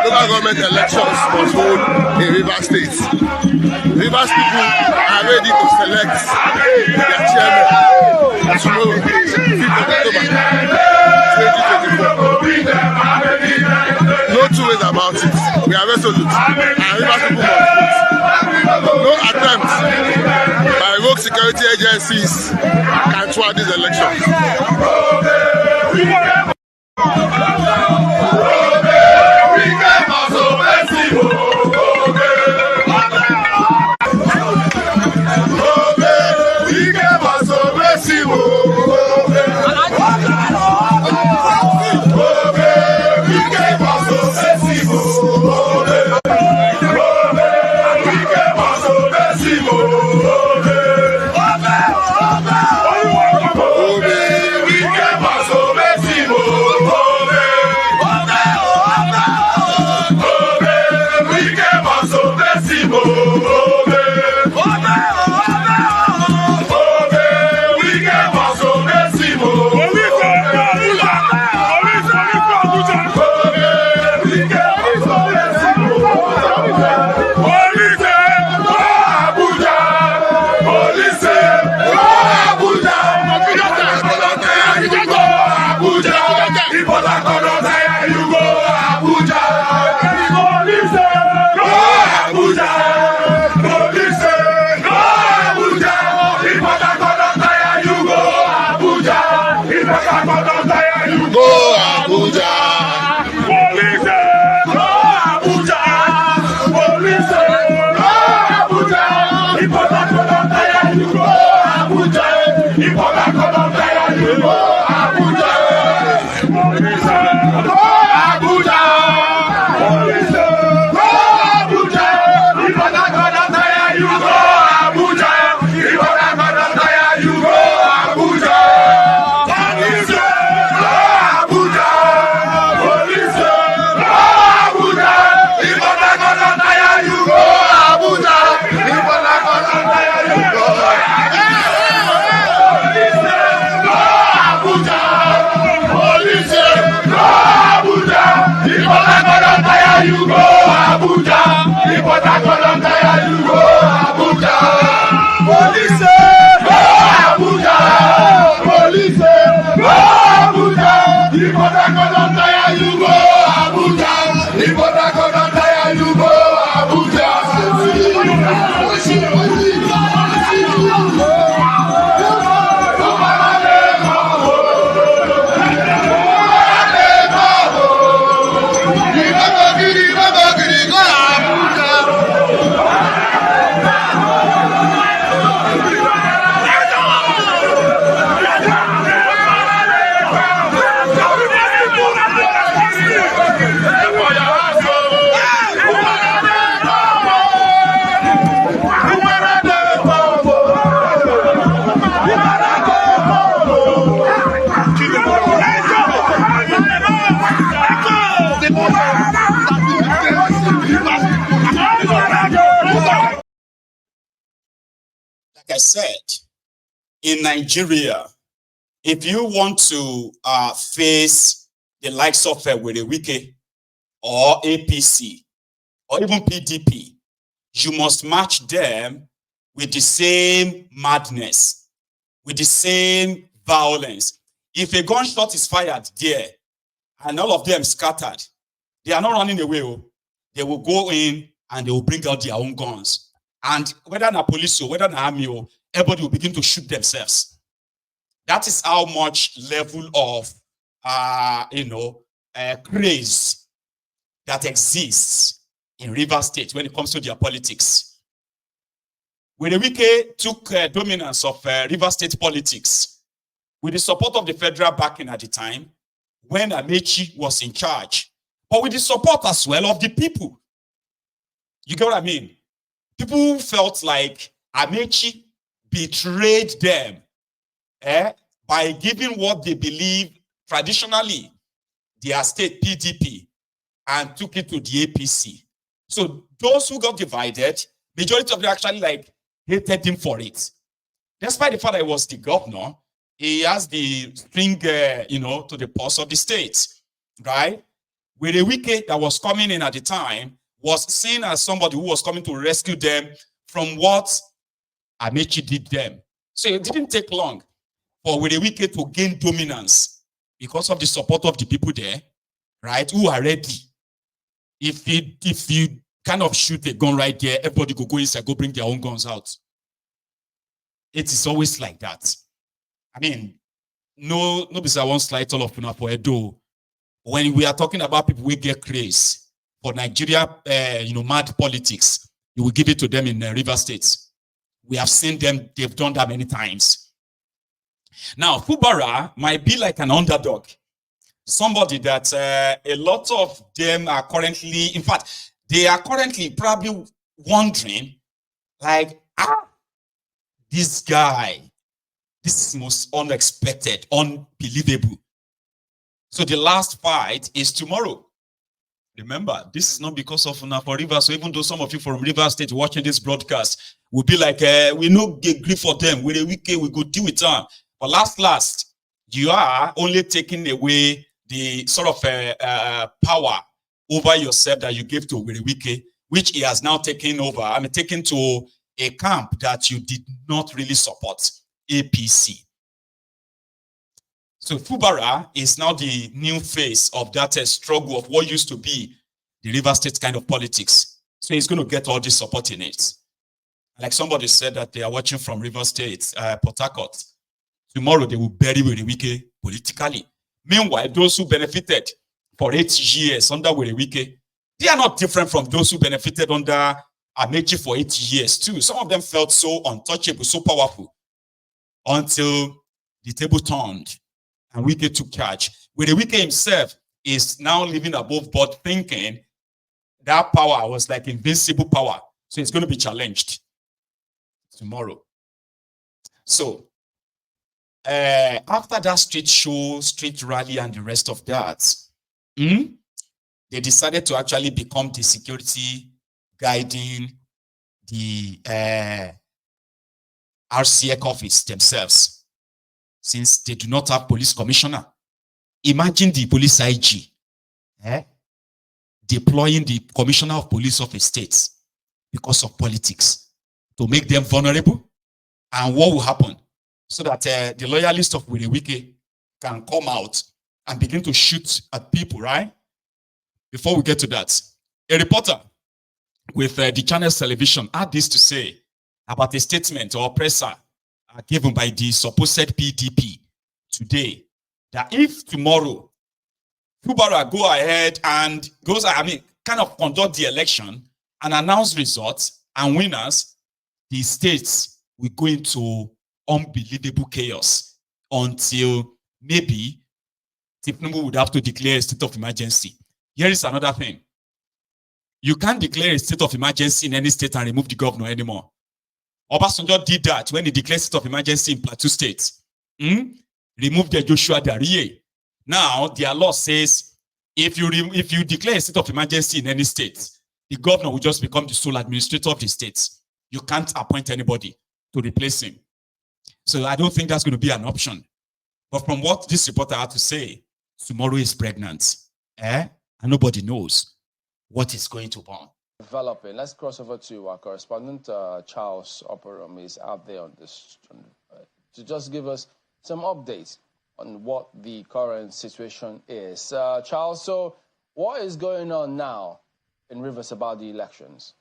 Government elections must hold in Rivers State. Rivers people are ready to select their chairman tomorrow, 5th of October 2024. No two ways about it. We are resolute, and Rivers people must vote. No attempt by rogue security agencies can thwart these elections. I said, in Nigeria, if you want to face the likes of Wike or APC or even PDP, you must match them with the same madness, with the same violence. If a gunshot is fired there and all of them scattered, they are not running away. They will go in and they will bring out their own guns. And whether na police or whether na army, everybody will begin to shoot themselves. That is how much level of, craze that exists in Rivers State when it comes to their politics. Wike took dominance of River State politics with the support of the federal backing at the time when Amechi was in charge, but with the support as well of the people. You get what I mean? People felt like Amechi betrayed them by giving what they believe traditionally their state PDP and took it to the APC. So those who got divided, majority of them actually like hated him for it. Despite the fact that he was the governor, he has the string, to the pulse of the state, right? With a Wike that was coming in at the time was seen as somebody who was coming to rescue them from what Amechi did them. So it didn't take long for Wike to gain dominance because of the support of the people there, right? Who are ready. If you kind of shoot a gun right there, everybody go inside, go bring their own guns out. It is always like that. I mean, no, because I won't slide all of for Edo. When we are talking about people who get craze for Nigeria, mad politics, you will give it to them in River States. We have seen them; they've done that many times. Now, Fubara might be like an underdog, somebody that a lot of them are currently, in fact, they are currently probably wondering, like, this guy, this is most unexpected, unbelievable. So the last fight is tomorrow. Remember, this is not because of for River. So even though some of you from River State watching this broadcast will be like, we no get grief for them. With a Wike, we go deal with them. But last, you are only taking away the sort of power over yourself that you gave to Wike, which he has now taken over. I mean, taken to a camp that you did not really support, APC. So Fubara is now the new face of that struggle of what used to be the River State kind of politics. So he's going to get all this support in it. Like somebody said that they are watching from River State, Port Harcourt. Tomorrow they will bury Wike politically. Meanwhile, those who benefited for 8 years under Wike, they are not different from those who benefited under Amechi for 8 years too. Some of them felt so untouchable, so powerful, until the table turned and Wike took charge. Wike himself is now living above board, thinking that power was like invincible power. So it's going to be challenged tomorrow. So after that street show, street rally, and the rest of that, they decided to actually become the security guiding the RCX office themselves, since they do not have police commissioner. Imagine the police IG deploying the commissioner of police of a state because of politics to make them vulnerable. And what will happen? So that the loyalists of Wike can come out and begin to shoot at people, right? Before we get to that, a reporter with the channel's television had this to say about a statement or presser given by the supposed PDP today, that if tomorrow Fubara go ahead and kind of conduct the election and announce results and winners, the states will go into unbelievable chaos until maybe Tinubu would have to declare a state of emergency. Here is another thing. You can't declare a state of emergency in any state and remove the governor anymore. Obasanjo did that when he declared state of emergency in Plateau State. Removed the Joshua Darie. Now, their law says if you declare a state of emergency in any state, the governor will just become the sole administrator of the state. You can't appoint anybody to replace him. So I don't think that's going to be an option. But from what this reporter had to say, tomorrow is pregnant. And nobody knows what is going to born. Developing. Let's cross over to our correspondent, Charles Operum, is out there on this to just give us some updates on what the current situation is. Charles, so what is going on now in Rivers about the elections?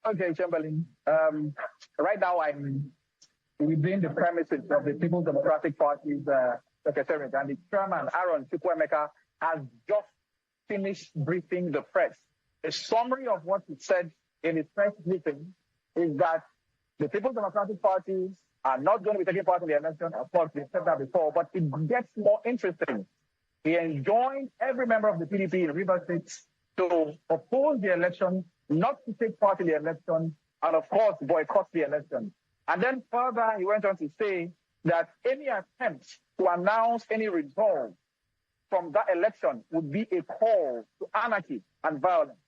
Okay, Chamberlain. Right now, I'm within the premises of the People's Democratic Party's secretariat, and the chairman, Aaron Chukwuemeka, has just finished briefing the press. A summary of what he said in his press briefing is that the People's Democratic Party are not going to be taking part in the election. Of course, we said that before, but it gets more interesting. We enjoined every member of the PDP in Rivers State to oppose the election, not to take part in the election, and of course, boycott the election. And then further, he went on to say that any attempt to announce any result from that election would be a call to anarchy and violence.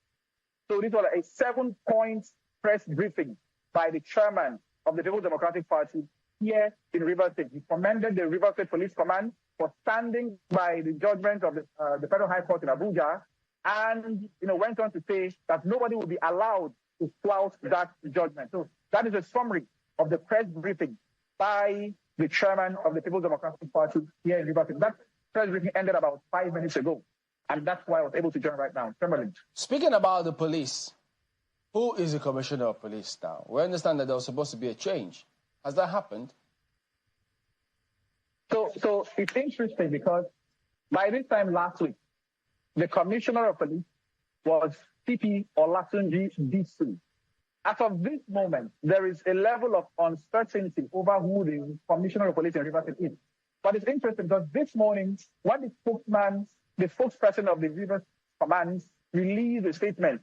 So this was a 7-point press briefing by the chairman of the People's Democratic Party here in Rivers State. He commended the Rivers State Police Command for standing by the judgment of the Federal High Court in Abuja, and went on to say that nobody will be allowed to flout that judgment. So that is a summary of the press briefing by the chairman of the People's Democratic Party here in Rivers State. That press briefing ended about 5 minutes ago, and that's why I was able to join right now. Chamberlain. Speaking about the police, who is the commissioner of police now? We understand that there was supposed to be a change. Has that happened? So it's interesting because by this time last week, the commissioner of police was CP Olatunji DC. As of this moment, there is a level of uncertainty over who the commissioner of police in Rivers State is. But it's interesting because this morning, when the spokesperson of the Rivers Command released a statement,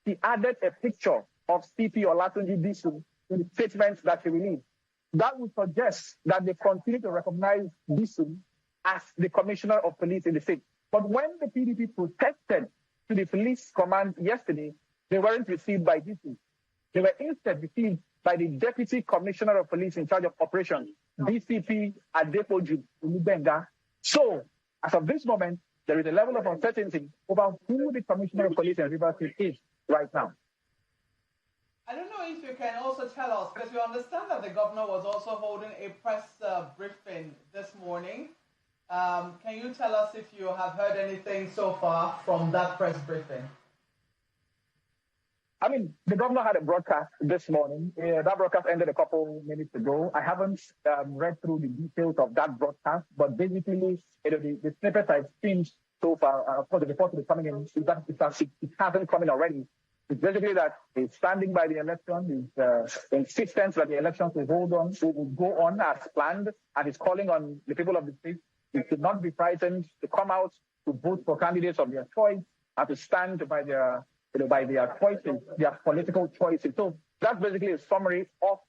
he added a picture of CP Olatunji DC in the statement that he released. That would suggest that they continue to recognize DC as the commissioner of police in the state. But when the PDP protested to the police command yesterday, they weren't received by DC. They were instead received by the deputy commissioner of police in charge of operations, DCP Adepoju Olubenga. So, as of this moment, there is a level of uncertainty about who the commissioner of police in Rivers State is right now. I don't know if you can also tell us, because we understand that the governor was also holding a press briefing this morning. Can you tell us if you have heard anything so far from that press briefing? I mean, the governor had a broadcast this morning. That broadcast ended a couple minutes ago. I haven't read through the details of that broadcast, but basically, the snippets I've seen so far, of course, the report is coming in, it hasn't come in already. It's basically that he's standing by the election, he's insistent that the elections will go on as planned, and he's calling on the people of the state to not be frightened, to come out to vote for candidates of their choice, and to stand by their choices, their political choices. So that's basically a summary of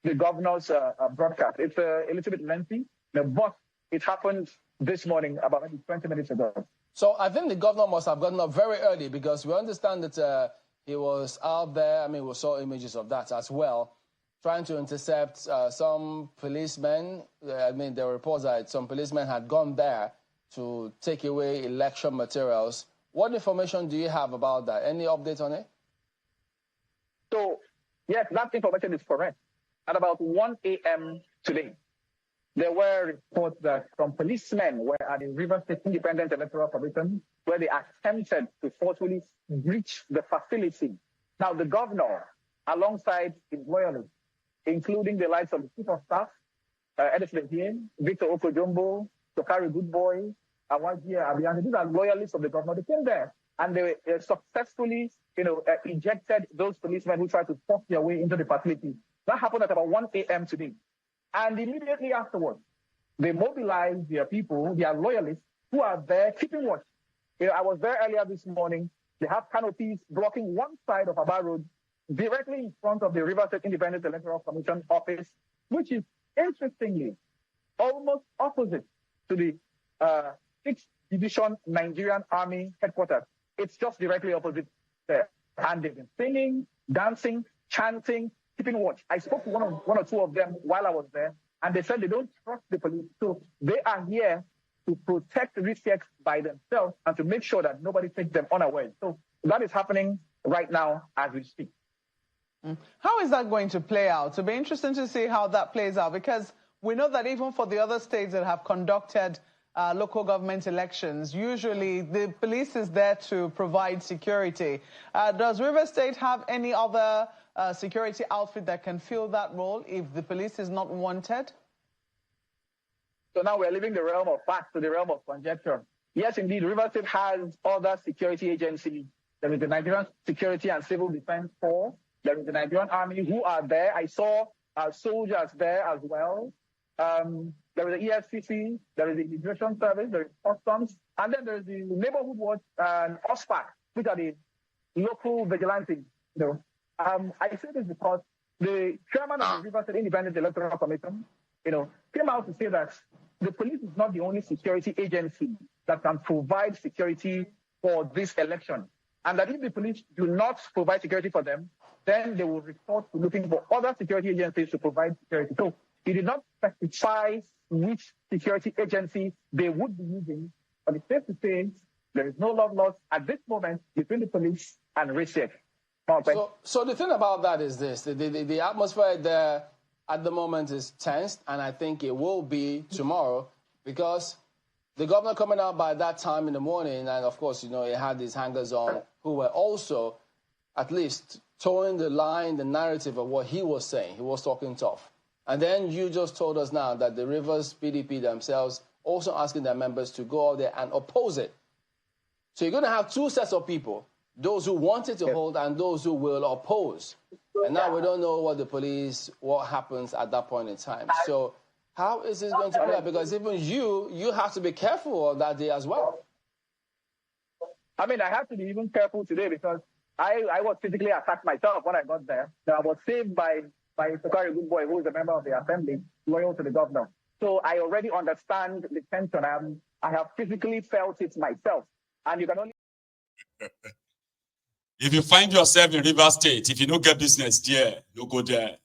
the governor's broadcast. It's a little bit lengthy, but it happened this morning about maybe 20 minutes ago. So I think the governor must have gotten up very early, because we understand that he was out there. I mean, we saw images of that as well, trying to intercept some policemen. I mean, there were reports that some policemen had gone there to take away election materials. What information do you have about that? Any update on it? So, yes, that information is correct. At about 1 a.m. today, there were reports that some policemen were at the Rivers State Independent Electoral Commission, where they attempted to forcefully breach the facility. Now, the governor, alongside his loyalists, including the likes of the Chief of Staff, Edison Hien, Victor Okojombo, Tokari Goodboy, Awajia Abiyanti, these are loyalists of the governor. They came there and they successfully, ejected those policemen who tried to force their way into the facility. That happened at about 1 a.m. today. And immediately afterwards, they mobilized their people, their loyalists, who are there keeping watch. I was there earlier this morning. They have canopies blocking one side of Aba Road, directly in front of the Rivers State Independent Electoral Commission office, which is, interestingly, almost opposite to the 6th Division Nigerian Army headquarters. It's just directly opposite there. And they've been singing, dancing, chanting, keeping watch. I spoke to one or two of them while I was there, and they said they don't trust the police. So they are here to protect the rejects by themselves and to make sure that nobody takes them unawares. So that is happening right now as we speak. How is that going to play out? It'll be interesting to see how that plays out, because we know that even for the other states that have conducted local government elections, usually the police is there to provide security. Does Rivers State have any other security outfit that can fill that role if the police is not wanted? So now we're leaving the realm of facts to the realm of conjecture. Yes, indeed, Rivers State has other security agencies. There is the Nigerian Security and Civil Defense Corps. There is the Nigerian army who are there. I saw soldiers there as well. There is the EFCC, there is the Immigration Service, there is Customs, and then there is the Neighborhood Watch and OSPAC, which are the local vigilantes. I say this because the chairman of the River State Independent Electoral Commission, came out to say that the police is not the only security agency that can provide security for this election. And that if the police do not provide security for them, then they will resort to looking for other security agencies to provide security. So he did not specify which security agency they would be using, but it's safe to say there is no love lost at this moment between the police and RISEC. So the thing about that is this: the atmosphere there at the moment is tense, and I think it will be tomorrow because the governor coming out by that time in the morning, and of course, it had these hangers-on who were also at least towing the line, the narrative of what he was saying. He was talking tough. And then you just told us now that the Rivers PDP themselves also asking their members to go out there and oppose it. So you're going to have two sets of people, those who wanted to hold and those who will oppose. And now we don't know what happens at that point in time. So how is this going to play out? Because even you have to be careful on that day as well. I mean, I have to be even careful today because I was physically attacked myself when I got there. I was saved by a very good boy who is a member of the assembly, loyal to the governor. So I already understand the tension. I have physically felt it myself. And you can only... If you find yourself in Rivers State, if you don't get business there, you go there.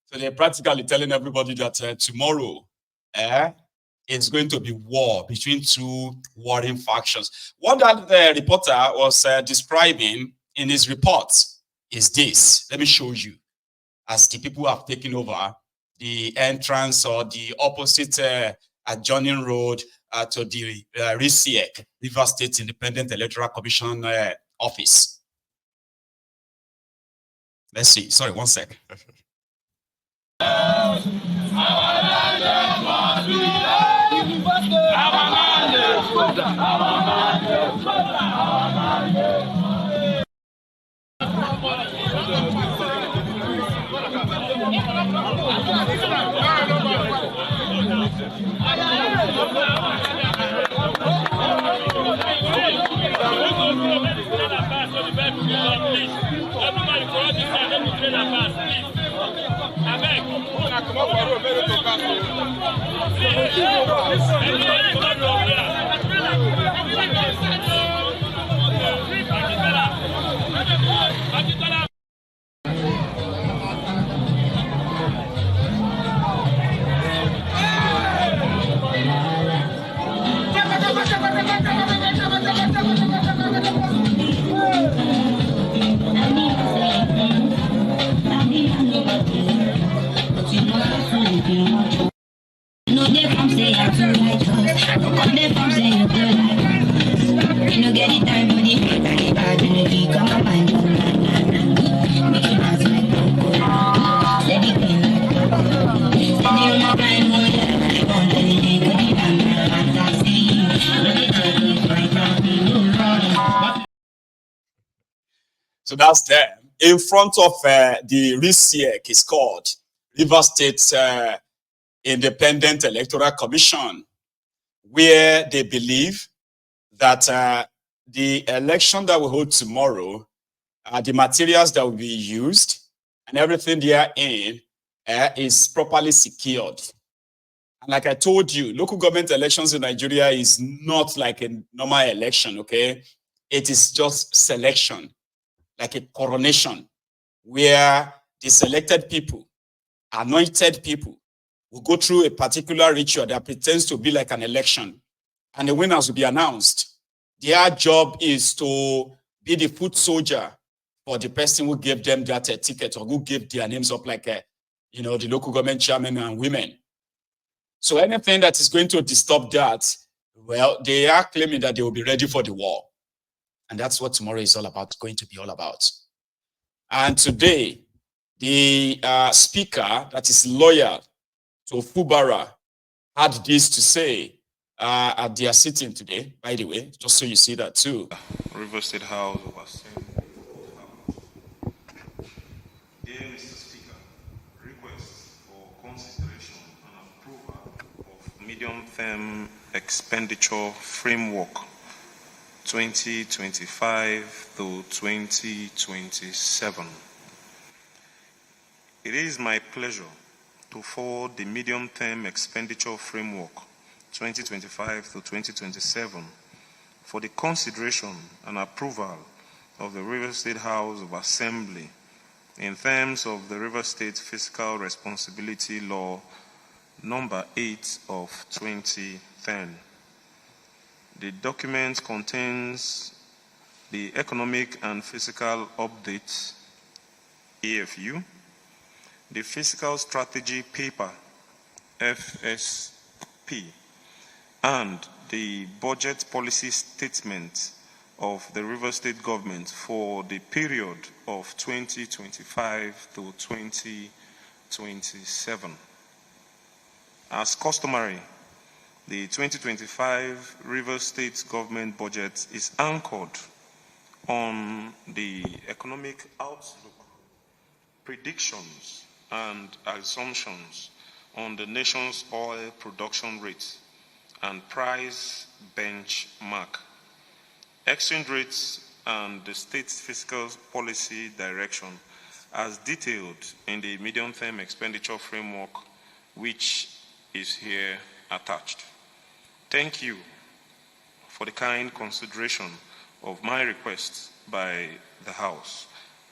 So they're practically telling everybody that tomorrow, it's going to be war between two warring factions. What that reporter was describing in his report is this. Let me show you. As the people have taken over the entrance or the opposite adjoining road to the RISEC, Rivers State Independent Electoral Commission office. Let's see. Sorry, one sec. So that's them. In front of the RISEC is called Rivers State Independent Electoral Commission, where they believe that the election that we hold tomorrow, the materials that will be used and everything therein is properly secured. And like I told you, local government elections in Nigeria is not like a normal election, okay? It is just selection, like a coronation, where the selected people, anointed people, will go through a particular ritual that pretends to be like an election, and the winners will be announced. Their job is to be the foot soldier for the person who gave them that ticket or who gave their names up like, the local government chairman and women. So anything that is going to disturb that, well, they are claiming that they will be ready for the war. And that's what tomorrow is all about, going to be all about. And today, the speaker that is loyal to Fubara had this to say at their sitting today, by the way, just so you see that too. River State House overseeing Dear Mr. Speaker, request for consideration and approval of medium-term expenditure framework 2025 to 2027. It is my pleasure to forward the medium-term expenditure framework 2025 to 2027 for the consideration and approval of the Rivers State House of Assembly in terms of the Rivers State Fiscal Responsibility Law number 8 of 2010. The document contains the Economic and Fiscal Update, EFU, the Fiscal Strategy Paper, FSP, and the Budget Policy Statement of the Rivers State Government for the period of 2025 to 2027. As customary, the 2025 Rivers State Government budget is anchored on the economic outlook, predictions, and assumptions on the nation's oil production rate and price benchmark, exchange rates, and the state's fiscal policy direction as detailed in the medium-term expenditure framework, which is here attached. Thank you for the kind consideration of my request by the House,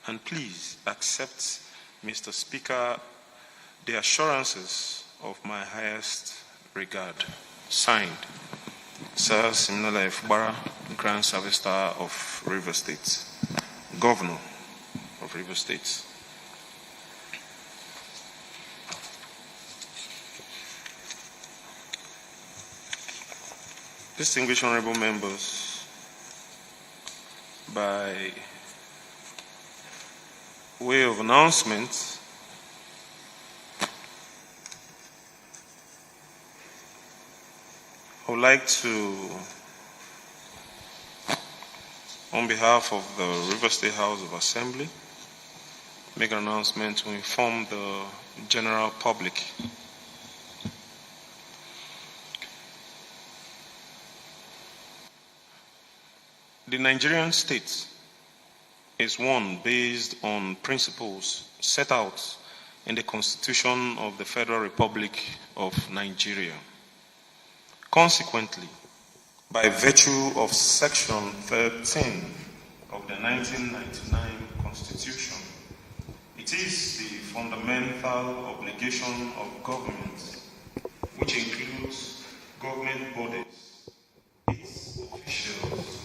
and please accept, Mr. Speaker, the assurances of my highest regard. Signed, Sir Siminala Fubara, Grand Service Star of Rivers State, Governor of Rivers State. Distinguished honorable members, by way of announcement, I would like to, on behalf of the Rivers State House of Assembly, make an announcement to inform the general public the Nigerian state is one based on principles set out in the Constitution of the Federal Republic of Nigeria. Consequently, by virtue of Section 13 of the 1999 Constitution, it is the fundamental obligation of government, which includes government bodies, its officials,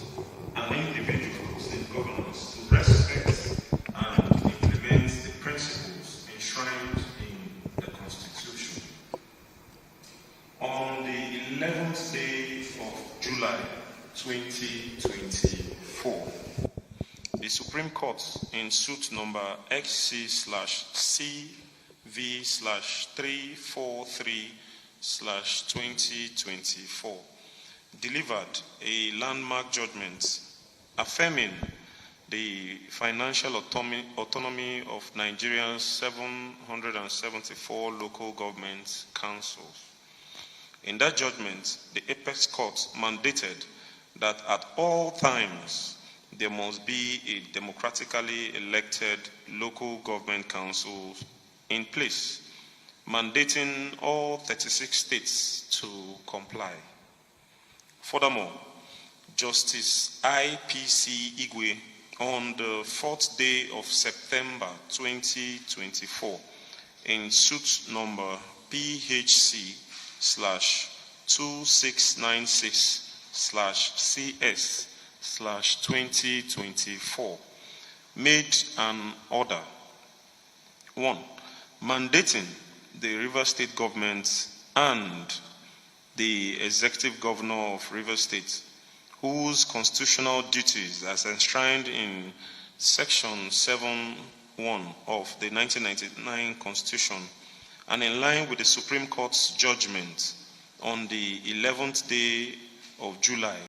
and individuals in governance, to respect and implement the principles enshrined in the Constitution. On the 11th day of July 2024, the Supreme Court in suit number XC/CV/343/2024 delivered a landmark judgment affirming the financial autonomy of Nigeria's 774 local government councils. In that judgment, the Apex Court mandated that at all times there must be a democratically elected local government council in place, mandating all 36 states to comply. Furthermore, Justice IPC Igwe, on the 4th day of September 2024, in suit number PHC/2696/CS/2024, made an order, 1, mandating the Rivers State government and the Executive Governor of Rivers State, whose constitutional duties, as enshrined in Section 7(1) of the 1999 Constitution, and in line with the Supreme Court's judgment on the 11th day of July